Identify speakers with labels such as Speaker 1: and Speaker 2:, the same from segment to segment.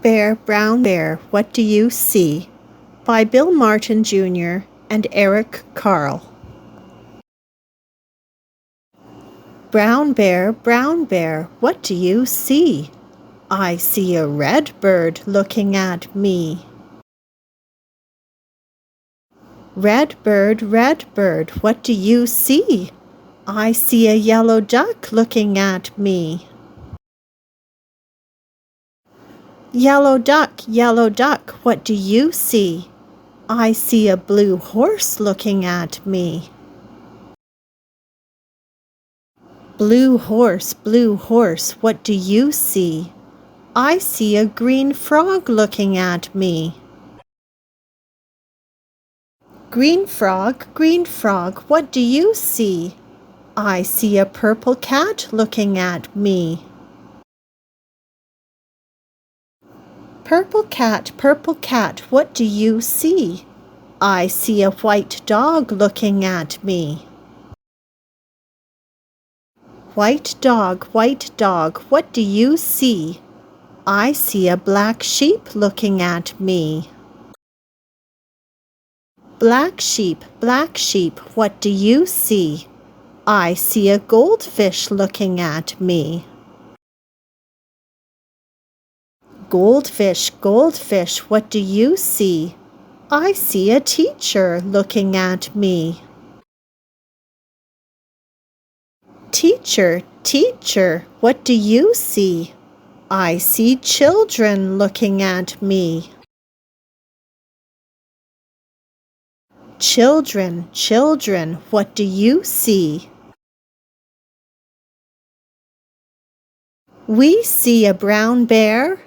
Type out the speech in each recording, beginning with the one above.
Speaker 1: Brown Bear, What Do You See? By Bill Martin Jr. and Eric Carle. Brown Bear, what do you see? I see a red bird looking at me. Red bird, what do you see? I see a yellow duck looking at me. Yellow duck, what do you see? I see a blue horse looking at me. Blue horse, what do you see? I see a green frog looking at me. Green frog, what do you see? I see a purple cat looking at me. Purple cat, what do you see? I see a white dog looking at me. White dog, what do you see? I see a black sheep looking at me. Black sheep, what do you see? I see a goldfish looking at me. Goldfish, what do you see? I see a teacher looking at me. Teacher, what do you see? I see children looking at me. Children, what do you see? We see a brown bear,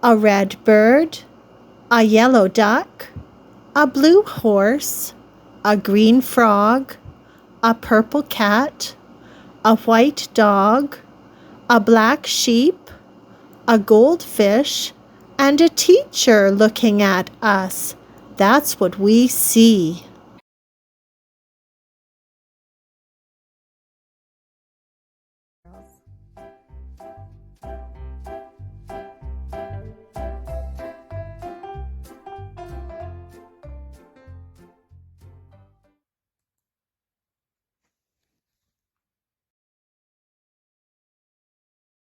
Speaker 1: a red bird, a yellow duck, a blue horse, a green frog, a purple cat, a white dog, a black sheep, a goldfish, and a teacher looking at us. That's what we see.